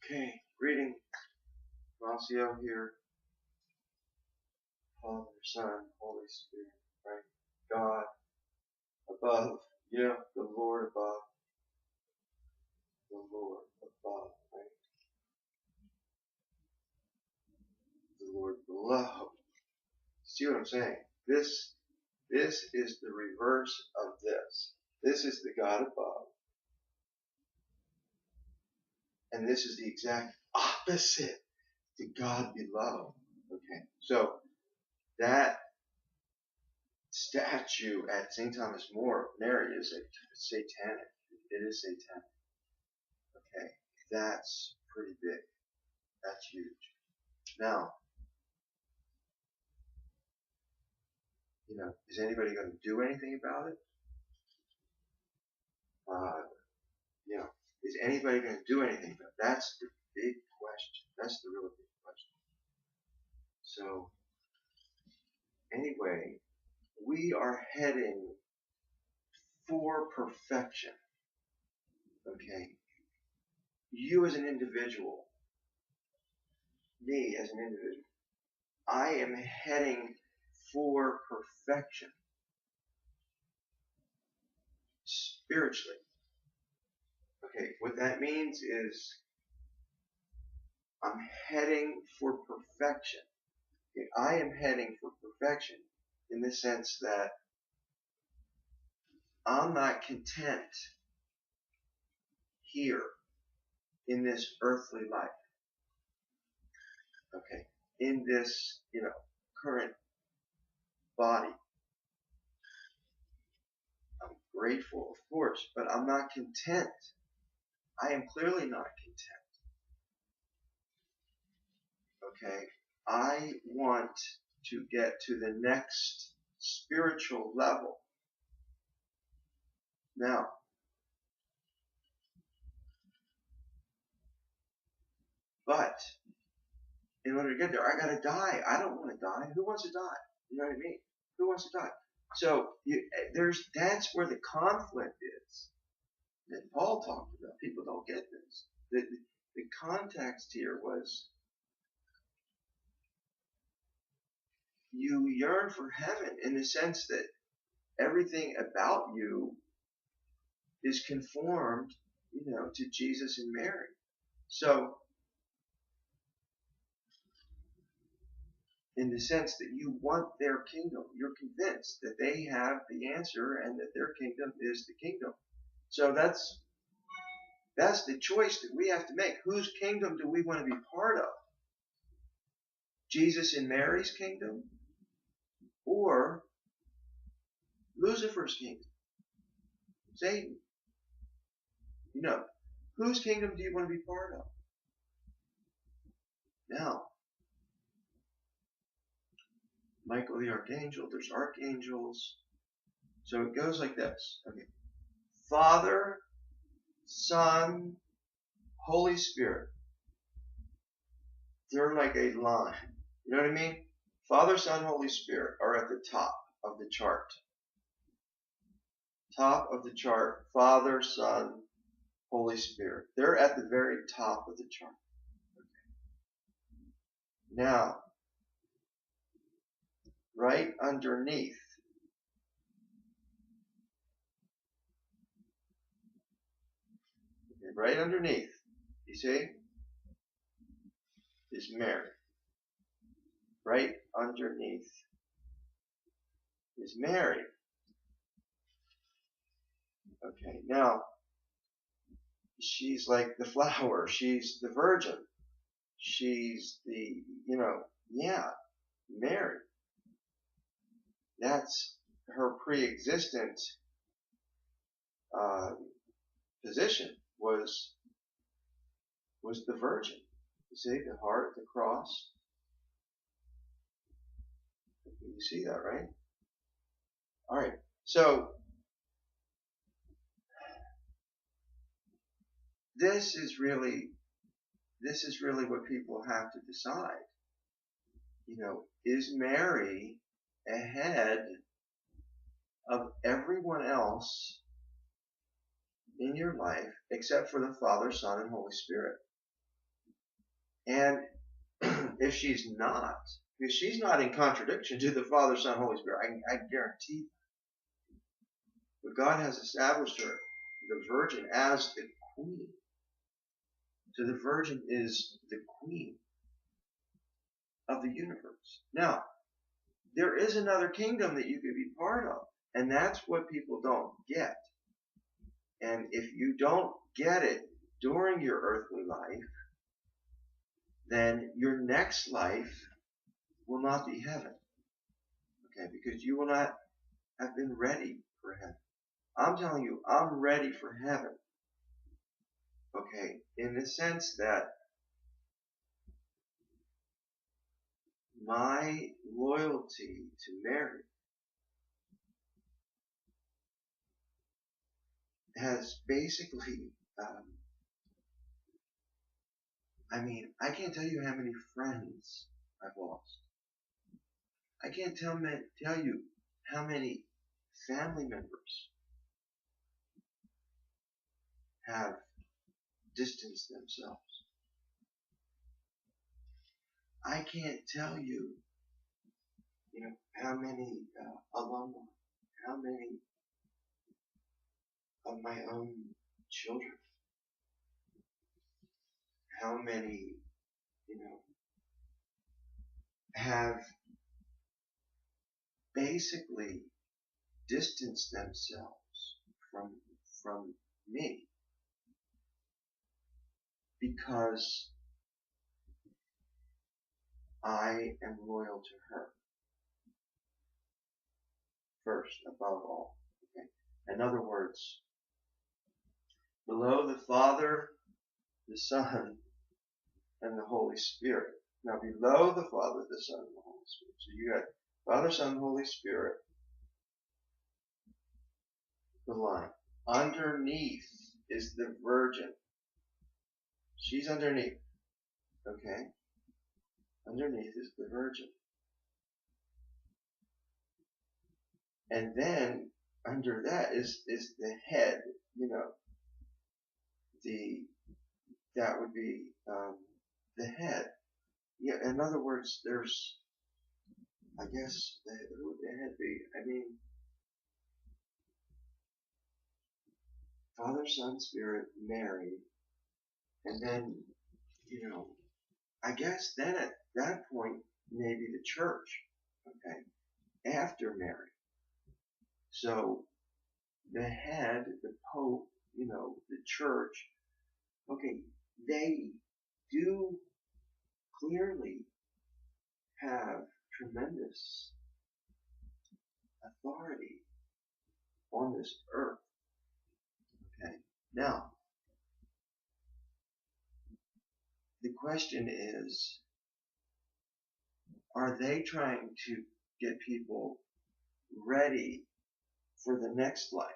Okay, greeting. Tomasio here. Father, Son, Holy Spirit, right? God above, the Lord above, right? The Lord below. See what I'm saying? This is the reverse of this. This is the God above, and this is the exact opposite, the God below. Okay, so that statue at St. Thomas More, Mary, is satanic. It is satanic. Okay, that's pretty big. That's huge. Now, is anybody going to do anything about it? Is anybody going to do anything about it? That's the big question. That's the really big question. So, anyway, we are heading for perfection. Okay? You as an individual, me as an individual, I am heading for perfection. Spiritually. Okay, what that means is I'm heading for perfection. Okay, I am heading for perfection in the sense that I'm not content here in this earthly life. Okay, in this, current body. I'm grateful, of course, but I'm not content. I am clearly not content. Okay, I want to get to the next spiritual level. Now, but in order to get there, I gotta die. I don't want to die. Who wants to die? You know what I mean? Who wants to die? So that's where the conflict is that Paul talked about. People don't get this. The context here was you yearn for heaven in the sense that everything about you is conformed, to Jesus and Mary. So, in the sense that you want their kingdom, you're convinced that they have the answer and that their kingdom is the kingdom. So that's the choice that we have to make. Whose kingdom do we want to be part of? Jesus and Mary's kingdom? Or Lucifer's kingdom? Satan? Whose kingdom do you want to be part of? Now, Michael the Archangel, there's archangels. So it goes like this. Okay. Father, Son, Holy Spirit. They're like a line. You know what I mean? Father, Son, Holy Spirit are at the top of the chart. Top of the chart. Father, Son, Holy Spirit. They're at the very top of the chart. Okay. Now, right underneath, you see, is Mary. Right underneath is Mary. Okay, now, she's like the flower. She's the virgin. She's the, Mary. That's her pre-existent position was the virgin. You see, the heart, the cross. You see that, right? All right. So this is really what people have to decide. Is Mary ahead of everyone else in your life except for the Father, Son, and Holy Spirit? And if she's not, because she's not in contradiction to the Father, Son, Holy Spirit, I guarantee. But God has established her, the virgin, as the queen. So the virgin is the queen of the universe. Now, there is another kingdom that you could be part of, and that's what people don't get. And if you don't get it during your earthly life, then your next life will not be heaven. Okay, because you will not have been ready for heaven. I'm telling you, I'm ready for heaven. Okay, in the sense that my loyalty to Mary has basically, I can't tell you how many friends I've lost. I can't tell you how many family members have distanced themselves. I can't tell you, how many alumni, how many of my own children, how many, have basically distanced themselves from me because I am loyal to her first, above all. Okay? In other words, below the Father, the Son, and the Holy Spirit. Now, below the Father, the Son, and the Holy Spirit. So you got Father, Son, Holy Spirit, the line. Underneath is the Virgin. She's underneath. Okay? Underneath is the Virgin. And then under that is the head, that would be the head. Yeah, in other words, there's, I guess, who would the head be? Father, Son, Spirit, Mary, and then, I guess then at that point, maybe the church, okay, after Mary. So the head, the Pope, the church, okay, they do clearly have tremendous authority on this earth. Okay. Now, the question is, are they trying to get people ready for the next life?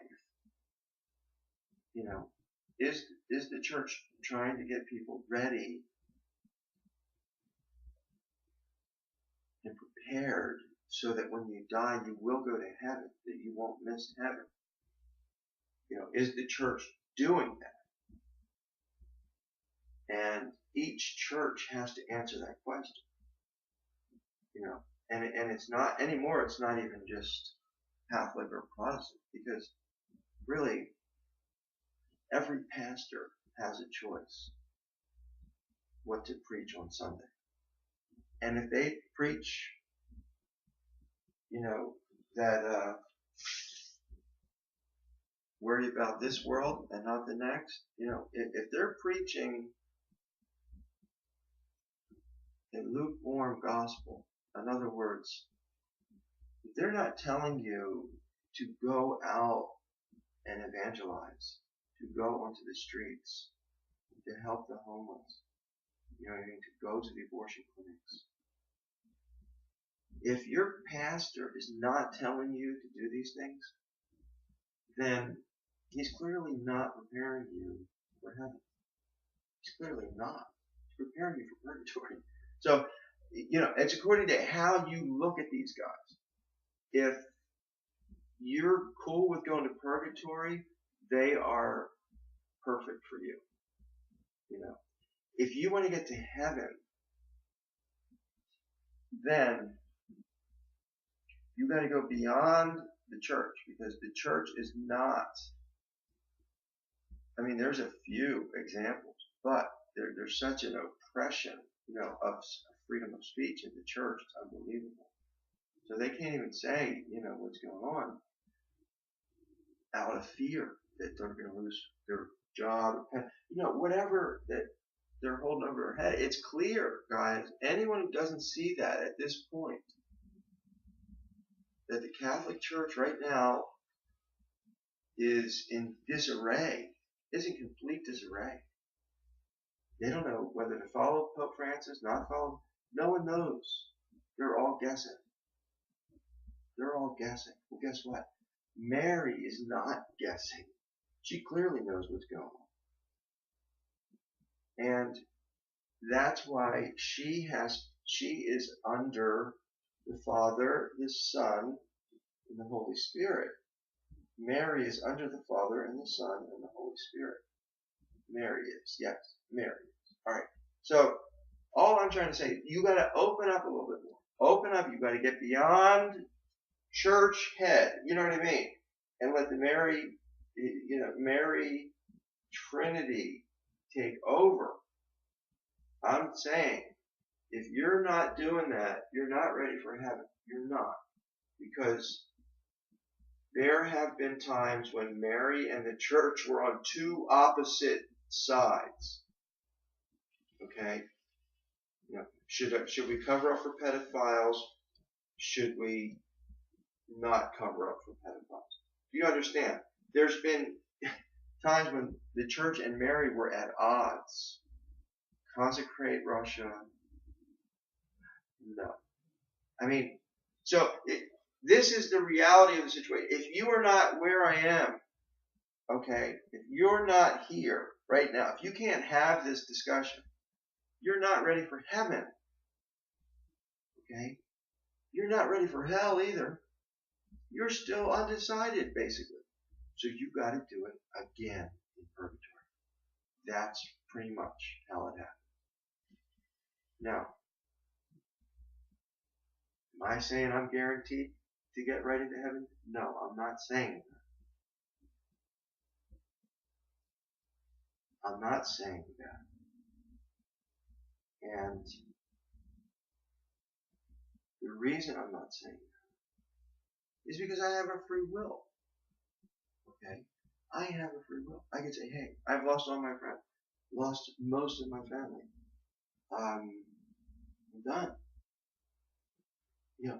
Is the church trying to get people ready and prepared so that when you die, you will go to heaven, that you won't miss heaven? Is the church doing that? And each church has to answer that question. And it's not anymore. It's not even just Catholic or Protestant, because really every pastor has a choice what to preach on Sunday. And if they preach, that worry about this world and not the next, if they're preaching a lukewarm gospel, in other words, if they're not telling you to go out and evangelize, to go onto the streets, to help the homeless, to go to the abortion clinics. If your pastor is not telling you to do these things, then he's clearly not preparing you for heaven. He's clearly not. He's preparing you for purgatory. So, it's according to how you look at these guys. If you're cool with going to purgatory, they are perfect for you. if you want to get to heaven, then you got to go beyond the church, because the church is not, I mean, there's a few examples, but there's such an oppression, of freedom of speech in the church. It's unbelievable. So they can't even say, what's going on out of fear that they're going to lose their job, whatever that they're holding over their head. It's clear, guys. Anyone who doesn't see that at this point, that the Catholic Church right now is in disarray, is in complete disarray. They don't know whether to follow Pope Francis, not follow. No one knows. They're all guessing. They're all guessing. Well, guess what? Mary is not guessing. She clearly knows what's going on. And that's why she is under the Father, the Son, and the Holy Spirit. Mary is under the Father and the Son and the Holy Spirit. Mary is. Yes, Mary is. All right. So all I'm trying to say, you got to open up a little bit more. Open up. You got to get beyond church head. You know what I mean? And let the Mary Trinity take over. I'm saying, if you're not doing that, you're not ready for heaven. You're not. Because there have been times when Mary and the church were on two opposite sides. Okay? Should we cover up for pedophiles? Should we not cover up for pedophiles? Do you understand? There's been times when the church and Mary were at odds. Consecrate Russia? No. I mean, so this is the reality of the situation. If you are not where I am, okay, if you're not here right now, if you can't have this discussion, you're not ready for heaven. Okay? You're not ready for hell either. You're still undecided, basically. So you got to do it again in purgatory. That's pretty much how it happens. Now, am I saying I'm guaranteed to get right into heaven? No, I'm not saying that. I'm not saying that. And the reason I'm not saying that is because I have a free will. Okay? I have a free will. I can say, hey, I've lost all my friends, lost most of my family. I'm done.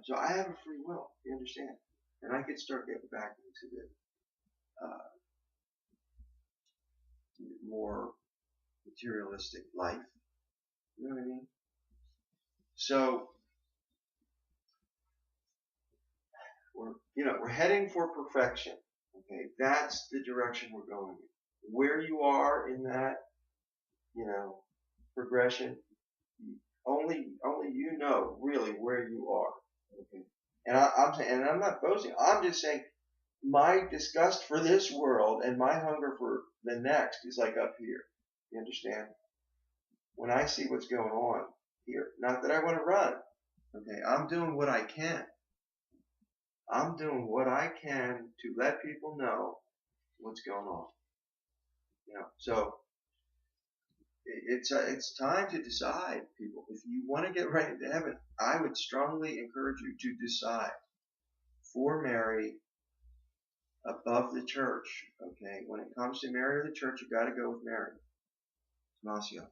So I have a free will. You understand? And I could start getting back into the more materialistic life. You know what I mean? So we're heading for perfection. Okay, that's the direction we're going in. Where you are in that, progression, only you know really where you are. Okay, and I'm saying, and I'm not boasting. I'm just saying, my disgust for this world and my hunger for the next is like up here. You understand? When I see what's going on here, not that I want to run. Okay, I'm doing what I can. I'm doing what I can to let people know what's going on. So it's time to decide, people. If you want to get right into heaven, I would strongly encourage you to decide for Mary above the church. Okay, when it comes to Mary or the church, you got to go with Mary. Tomasio.